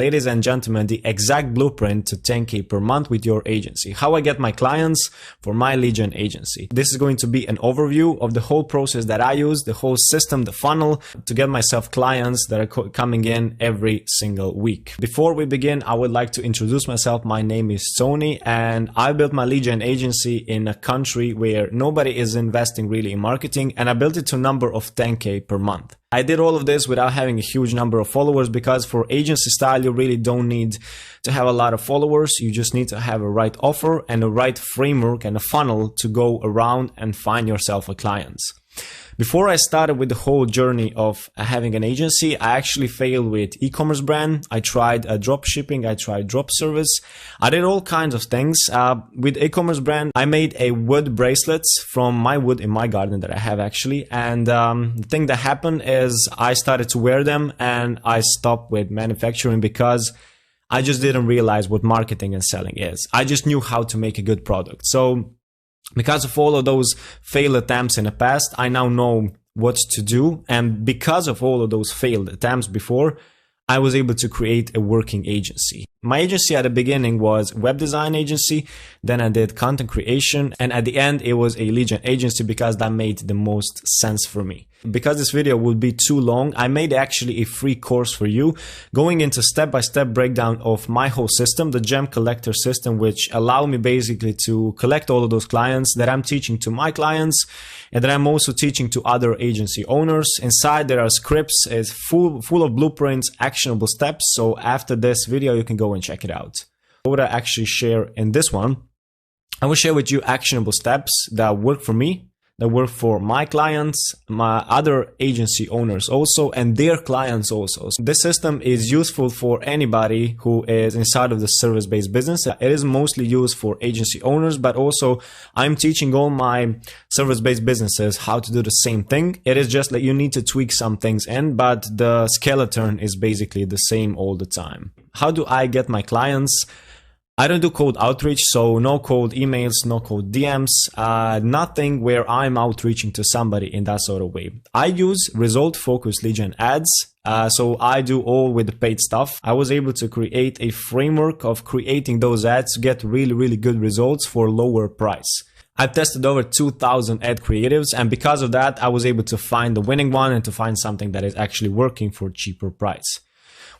Ladies and gentlemen, the exact blueprint to 10K per month with your agency. How I get my clients for my lead gen agency. This is going to be an overview of the whole process that I use, the whole system, the funnel to get myself clients that are coming in every single week. Before we begin, I would like to introduce myself. My name is Tony and I built my lead gen agency in a country where nobody is investing really in marketing, and I built it to a number of 10K per month. I did all of this without having a huge number of followers, because for agency style, you really don't need to have a lot of followers. You just need to have a right offer and a right framework and a funnel to go around and find yourself a client. Before I started with the whole journey of having an agency, I actually failed with e-commerce brand. I tried drop shipping. I tried drop service. I did all kinds of things. With e-commerce brand, I made a wood bracelets from my wood in my garden that I have actually. And the thing that happened is I started to wear them and I stopped with manufacturing because I just didn't realize what marketing and selling is. I just knew how to make a good product. So because of all of those failed attempts in the past, I now know what to do. And because of all of those failed attempts before, I was able to create a working agency. My agency at the beginning was web design agency. Then I did content creation. And at the end, it was a lead gen agency because that made the most sense for me. Because this video would be too long, I made actually a free course for you going into step-by-step breakdown of my whole system, the gem collector system, which allow me basically to collect all of those clients that I'm teaching to my clients and that I'm also teaching to other agency owners. Inside there are scripts, it's full of blueprints, actionable steps. So after this video, you can go and check it out. What would I actually share in this one? I will share with you actionable steps that work for me, that work for my clients, my other agency owners also, and their clients also. So this system is useful for anybody who is inside of the service-based business. It is mostly used for agency owners, but also I'm teaching all my service-based businesses how to do the same thing. It is just that you need to tweak some things in, but the skeleton is basically the same all the time. How do I get my clients? I don't do cold outreach, so no cold emails, no cold DMs, nothing where I'm outreaching to somebody in that sort of way. I use result-focused lead gen ads, so I do all with the paid stuff. I was able to create a framework of creating those ads to get really good results for lower price. I've tested over 2,000 ad creatives, and because of that, I was able to find the winning one and to find something that is actually working for cheaper price.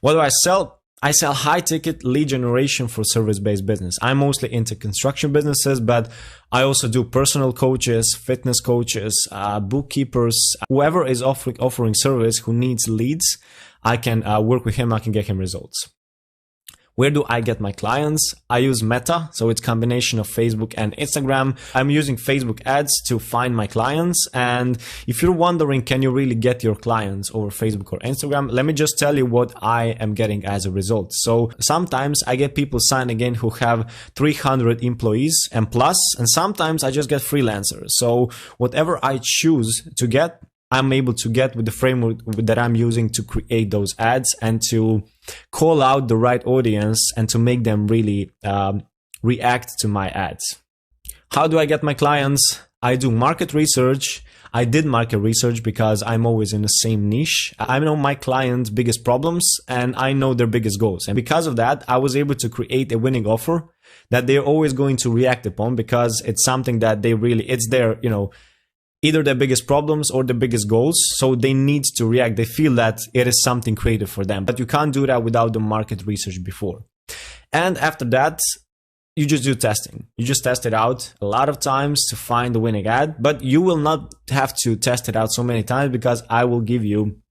What do I sell? I sell high ticket lead generation for service-based business. I'm mostly into construction businesses, but I also do personal coaches, fitness coaches, bookkeepers, whoever is offering service who needs leads. I can work with him. I can get him results. Where do I get my clients? I use Meta, so it's a combination of Facebook and Instagram. I'm using Facebook ads to find my clients. And if you're wondering, can you really get your clients over Facebook or Instagram? Let me just tell you what I am getting as a result. So sometimes I get people signing in who have 300 employees and plus, and sometimes I just get freelancers. So whatever I choose to get, I'm able to get with the framework that I'm using to create those ads and to call out the right audience and to make them really react to my ads. How do I get my clients? I do market research. I did market research because I'm always in the same niche. I know my clients' biggest problems and I know their biggest goals. And because of that, I was able to create a winning offer that they're always going to react upon because it's something that they really, it's their, either their biggest problems or their biggest goals. So they need to react. They feel that it is something creative for them, but you can't do that without the market research before. And after that, you just do testing. You just test it out a lot of times to find the winning ad, but you will not have to test it out so many times because I will give you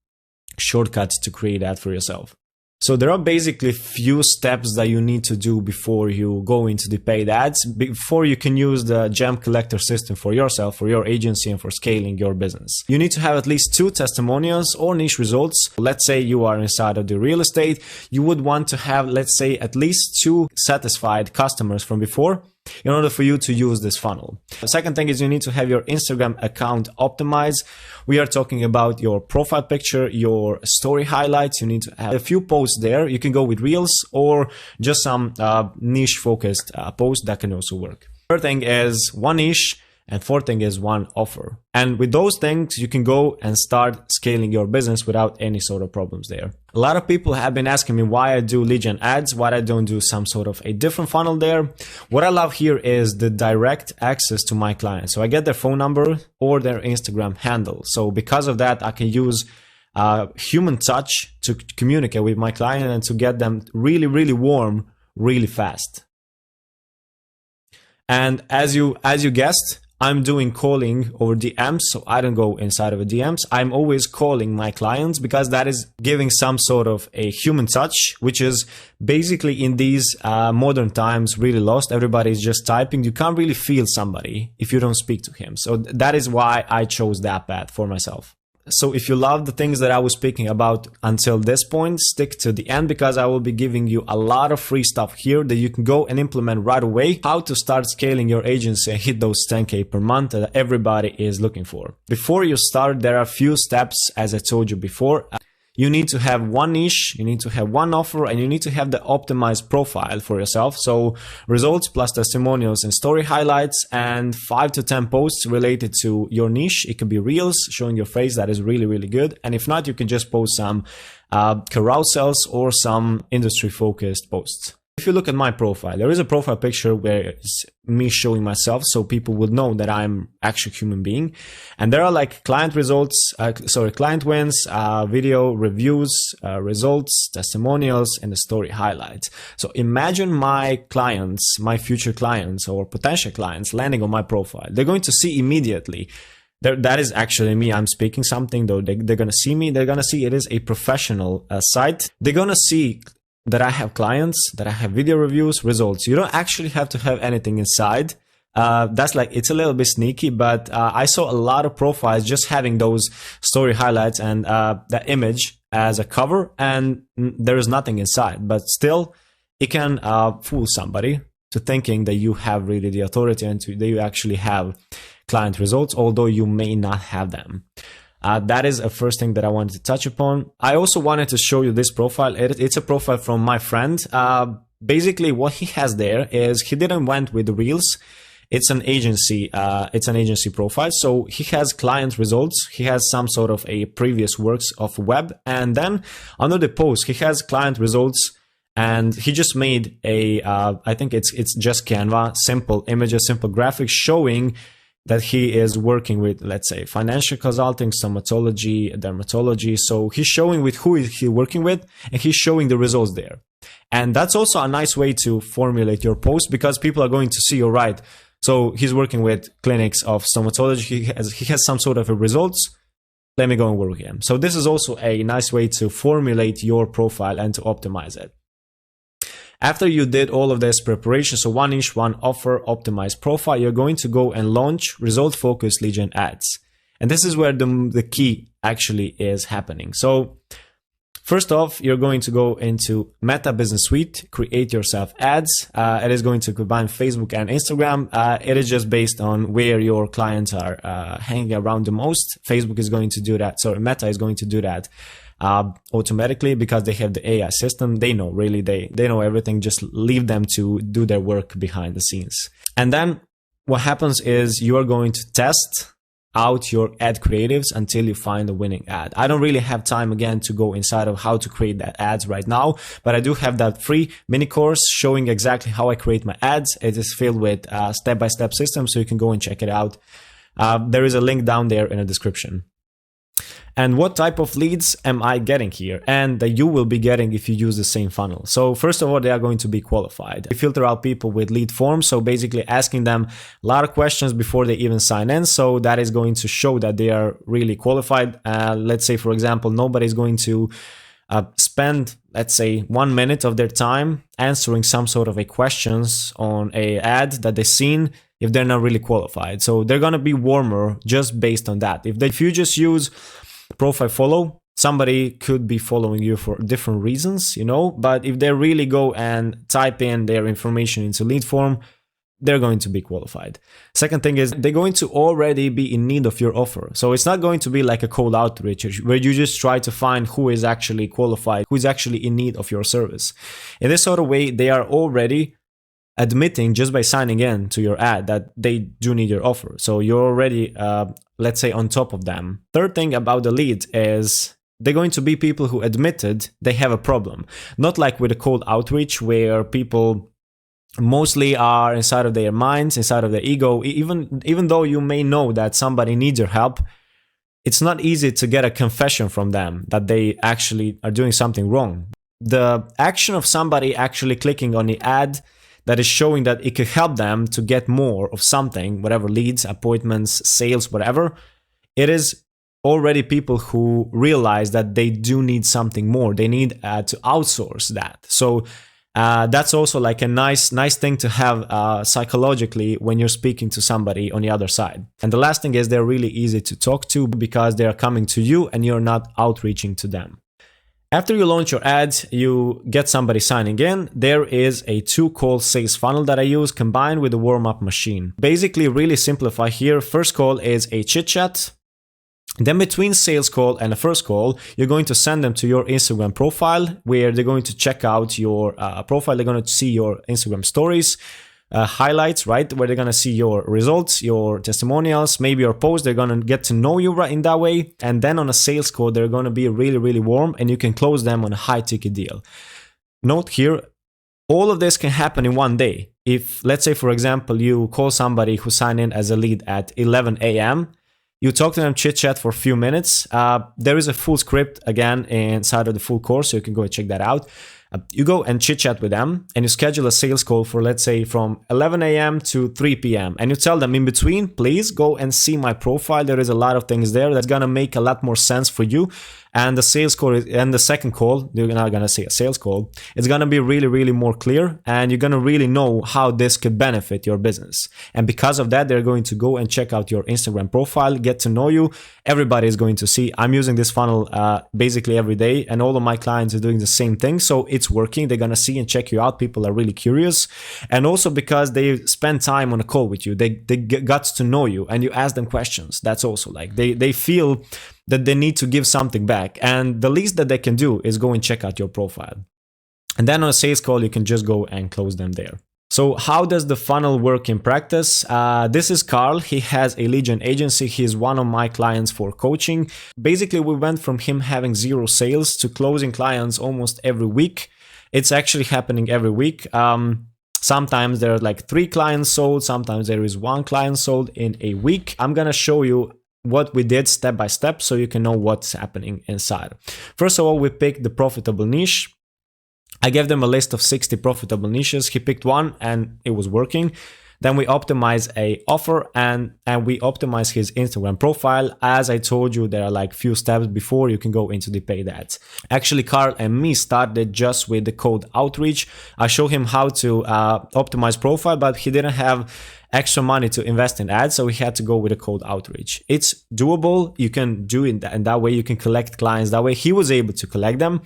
shortcuts to create that for yourself. So there are basically few steps that you need to do before you go into the paid ads, before you can use the gem collector system for yourself, for your agency, and for scaling your business. You need to have at least 2 testimonials or niche results. Let's say you are inside of the real estate. You would want to have, let's say, at least 2 satisfied customers from before in order for you to use this funnel. The second thing is you need to have your Instagram account optimized. We are talking about your profile picture, your story highlights. You need to have a few posts there. You can go with reels or just some niche focused posts that can also work. Third thing is one niche And fourth thing is one offer. And with those things, you can go and start scaling your business without any sort of problems there. A lot of people have been asking me why I do lead gen ads, why I don't do some sort of a different funnel there. What I love here is the direct access to my clients. So I get their phone number or their Instagram handle. So because of that, I can use human touch to communicate with my client and to get them really, really warm, really fast. And as you guessed, I'm doing calling over DMs, so I don't go inside of a DMs. I'm always calling my clients because that is giving some sort of a human touch, which is basically in these modern times really lost. Everybody is just typing. You can't really feel somebody if you don't speak to him. So that is why I chose that path for myself. So if you love the things that I was speaking about until this point, stick to the end because I will be giving you a lot of free stuff here that you can go and implement right away. How to start scaling your agency and hit those 10K per month that everybody is looking for. Before you start, there are a few steps, as I told you before. You need to have one niche, you need to have one offer, and you need to have the optimized profile for yourself. So results plus testimonials and story highlights and 5 to 10 posts related to your niche. It could be reels showing your face. That is really, really good. And if not, you can just post some carousels or some industry focused posts. If you look at my profile, there is a profile picture where it's me showing myself so people would know that I'm actually a human being. And there are like client results, client wins, video reviews, results, testimonials, and the story highlights. So imagine my clients, my future clients or potential clients landing on my profile. They're going to see immediately that is actually me. I'm speaking something, though. They're going to see me. They're going to see it is a professional site. They're going to see that I have clients, that I have video reviews, results. You don't actually have to have anything inside. That's like, it's a little bit sneaky, but I saw a lot of profiles just having those story highlights and that image as a cover, and there is nothing inside. But still, it can fool somebody to thinking that you have really the authority and that you actually have client results, although you may not have them. That is a first thing that I wanted to touch upon. I also wanted to show you this profile. It's a profile from my friend. Basically what he has there is he didn't went with the reels. It's an agency profile. So he has client results. He has some sort of a previous works of web. And then under the post, he has client results, and he just made a, I think it's just Canva, simple images, simple graphics showing that he is working with, let's say, financial consulting, stomatology, dermatology. So he's showing with who is he working with, and he's showing the results there. And that's also a nice way to formulate your post because people are going to see, all right, so he's working with clinics of stomatology. He has some sort of a results. Let me go and work with him. So this is also a nice way to formulate your profile and to optimize it. After you did all of this preparation, so one niche, one offer, optimized profile, you're going to go and launch result-focused lead gen ads. And this is where the key actually is happening. So first off, you're going to go into Meta Business Suite, create yourself ads. It is going to combine Facebook and Instagram. It is just based on where your clients are hanging around the most. Facebook is going to do that. Sorry, Meta is going to do that automatically because they have the AI system. They know, really, they know everything. Just leave them to do their work behind the scenes. And then what happens is you are going to test out your ad creatives until you find a winning ad. I don't really have time again to go inside of how to create that ads right now, but I do have that free mini course showing exactly how I create my ads. It is filled with step-by-step system, so you can go and check it out. There is a link down there in the description. And what type of leads am I getting here and that you will be getting if you use the same funnel? So first of all, they are going to be qualified. We filter out people with lead forms. So basically asking them a lot of questions before they even sign in. So that is going to show that they are really qualified. Let's say, for example, nobody's going to spend, let's say, 1 minute of their time answering some sort of a questions on a ad that they've seen if they're not really qualified. So they're going to be warmer just based on that. If you just use profile follow, somebody could be following you for different reasons, you know, but if they really go and type in their information into lead form, they're going to be qualified. Second thing is they're going to already be in need of your offer. So it's not going to be like a cold outreach where you just try to find who is actually qualified, who is actually in need of your service. In this sort of way, they are already admitting just by signing in to your ad that they do need your offer. So you're already, let's say, on top of them. Third thing about the lead is they're going to be people who admitted they have a problem. Not like with a cold outreach where people mostly are inside of their minds, inside of their ego. Even though you may know that somebody needs your help, it's not easy to get a confession from them that they actually are doing something wrong. The action of somebody actually clicking on the ad that is showing that it could help them to get more of something, whatever, leads, appointments, sales, whatever, it is already people who realize that they do need something more. They need to outsource that. So that's also like a nice thing to have psychologically when you're speaking to somebody on the other side. And the last thing is they're really easy to talk to because they are coming to you and you're not outreaching to them. After you launch your ads, you get somebody signing in. There is a 2-call sales funnel that I use combined with a warm-up machine. Basically, really simplify here. First call is a chit chat. Then between sales call and the first call, you're going to send them to your Instagram profile where they're going to check out your profile. They're going to see your Instagram stories, highlights, right? Where they're going to see your results, your testimonials, maybe your post. They're going to get to know you right in that way. And then on a sales call, they're going to be really, really warm and you can close them on a high ticket deal. Note here, all of this can happen in one day. If, let's say, for example, you call somebody who signed in as a lead at 11 a.m., you talk to them, chit chat for a few minutes. There is a full script again inside of the full course, so you can go and check that out. You go and chit chat with them and you schedule a sales call for, let's say, from 11 a.m. to 3 p.m. And you tell them in between, please go and see my profile. There is a lot of things there that's going to make a lot more sense for you. And the sales call and the second call, you're not going to see a sales call. It's going to be really, really more clear and you're going to really know how this could benefit your business. And because of that, they're going to go and check out your Instagram profile, get to know you. Everybody is going to see. I'm using this funnel basically every day and all of my clients are doing the same thing. So it's working. They're going to see and check you out. People are really curious. And also because they spend time on a call with you, they got to know you and you ask them questions. That's also like they feel that they need to give something back. And the least that they can do is go and check out your profile. And then on a sales call, you can just go and close them there. So how does the funnel work in practice? This is Carl. He has a lead gen agency. He's one of my clients for coaching. Basically, we went from him having 0 sales to closing clients almost every week. It's actually happening every week. Sometimes there are like 3 clients sold. Sometimes there is 1 client sold in a week. I'm going to show you what we did step by step so you can know what's happening inside. First of all, we picked the profitable niche. I gave them a list of 60 profitable niches. He picked one and it was working. Then we optimize a offer and we optimize his Instagram profile. As I told you, there are like few steps before you can go into the paid ads. Actually, Carl and me started just with the cold outreach. I showed him how to optimize profile, but he didn't have extra money to invest in ads, so we had to go with a cold outreach. It's doable. You can do it, and that way you can collect clients. That way he was able to collect them,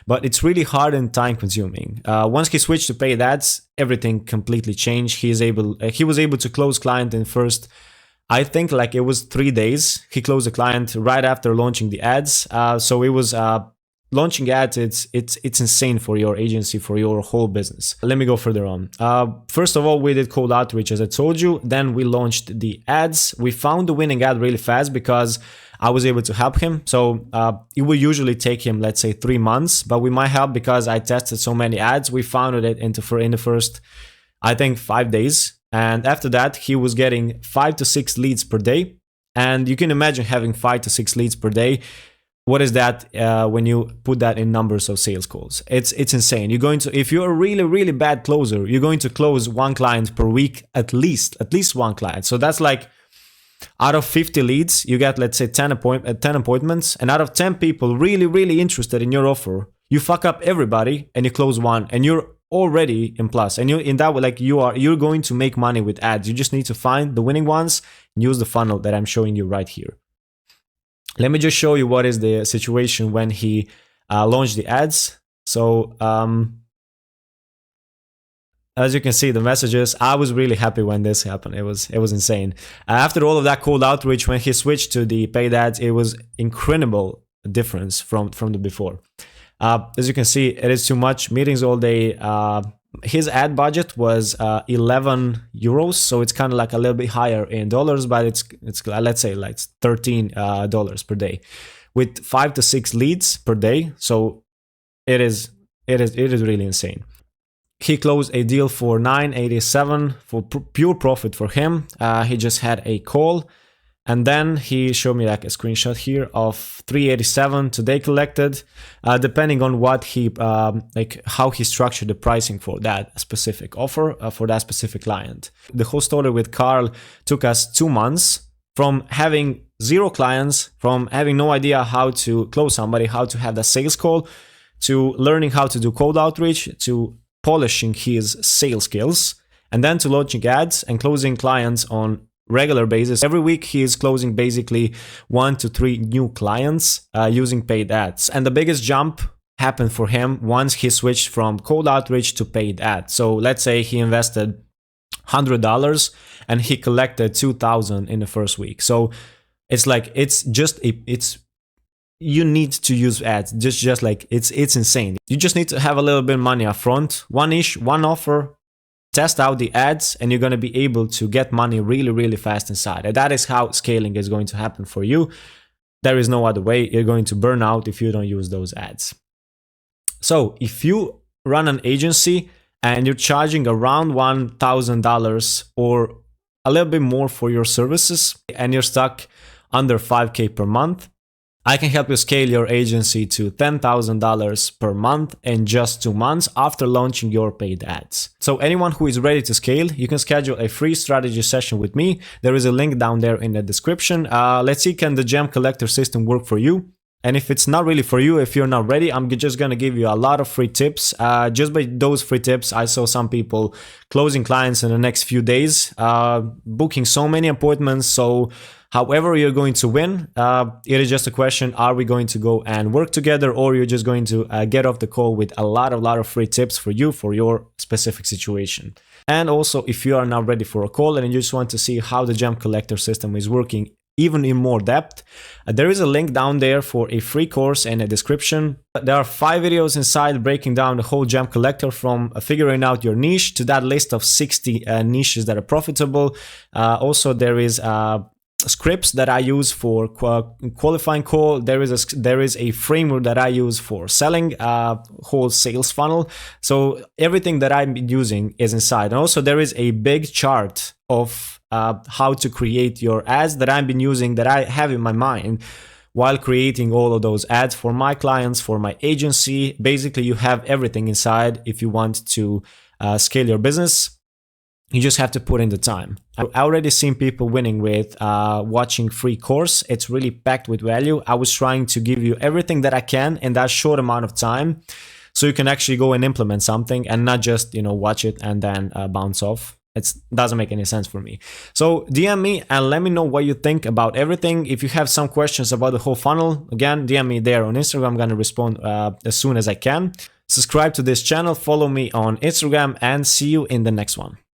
but it's really hard and time consuming. Once he switched to paid ads, everything completely changed. He was able to close client in first, I think like it was 3 days. He closed a client right after launching the ads. So it was launching ads, it's insane for your agency, for your whole business. Let me go further on. First of all, we did cold outreach, as I told you. Then we launched the ads. We found the winning ad really fast because I was able to help him. So it will usually take him, let's say, 3 months, but with my help, because I tested so many ads, we found it in the first, I think, 5 days. And after that, he was getting 5 to 6 leads per day. And you can imagine having 5 to 6 leads per day. What is that when you put that in numbers of sales calls? It's insane. You're going to, if you're a really, really bad closer, you're going to close 1 client per week, at least 1 client. So that's like out of 50 leads, you get, let's say, 10 appointments. And out of 10 people really, really interested in your offer, you fuck up everybody and you close 1 and you're already in plus. And you in that way, like you're going to make money with ads. You just need to find the winning ones and use the funnel that I'm showing you right here. Let me just show you what is the situation when he launched the ads. So as you can see, the messages, I was really happy when this happened. It was insane. After all of that cold outreach, when he switched to the paid ads, it was incredible difference from the before. As you can see, it is too much. Meetings all day. his ad budget was 11 euros, so it's kind of like a little bit higher in dollars, but it's let's say like $13 per day, with 5 to 6 leads per day. So it is really insane. He closed a deal for 987 for pure profit for him. He just had a call, and then he showed me like a screenshot here of 387 today collected, depending on what he like how he structured the pricing for that specific offer for that specific client. The whole story with Carl took us 2 months, from having 0 clients, from having no idea how to close somebody, how to have that sales call, to learning how to do cold outreach, to polishing his sales skills, and then to launching ads and closing clients on regular basis. Every week he is closing basically 1 to 3 new clients using paid ads. And the biggest jump happened for him once he switched from cold outreach to paid ads. So let's say he invested $100 and he collected $2,000 in the first week. So it's like, you need to use ads, just like it's insane. You just need to have a little bit of money up front, one offer, test out the ads, and you're going to be able to get money really fast inside. And that is how scaling is going to happen for you. There is no other way. You're going to burn out if you don't use those ads. So if you run an agency and you're charging around $1,000 or a little bit more for your services, and you're stuck under 5K per month, I can help you scale your agency to $10,000 per month in just 2 months after launching your paid ads. So anyone who is ready to scale, you can schedule a free strategy session with me. There is a link down there in the description. Let's see, can the gem collector system work for you? And if it's not really for you, if you're not ready, I'm just going to give you a lot of free tips. Just by those free tips, I saw some people closing clients in the next few days, booking so many appointments. So however you're going to win, it is just a question, are we going to go and work together, or you're just going to get off the call with a lot of free tips for you, for your specific situation. And also, if you are now ready for a call and you just want to see how the gem collector system is working even in more depth, there is a link down there for a free course in the description. There are 5 videos inside breaking down the whole gem collector, from figuring out your niche to that list of 60 niches that are profitable. Also, there is scripts that I use for qualifying call. There is a framework that I use for selling whole sales funnel. So everything that I'm using is inside. And also there is a big chart of how to create your ads that I've been using, that I have in my mind while creating all of those ads for my clients, for my agency. Basically, you have everything inside if you want to scale your business. You just have to put in the time. I already seen people winning with watching free course. It's really packed with value. I was trying to give you everything that I can in that short amount of time, so you can actually go and implement something and not just, watch it and then bounce off. It doesn't make any sense for me. So DM me and let me know what you think about everything. If you have some questions about the whole funnel, again, DM me there on Instagram. I'm going to respond as soon as I can. Subscribe to this channel, follow me on Instagram, and see you in the next one.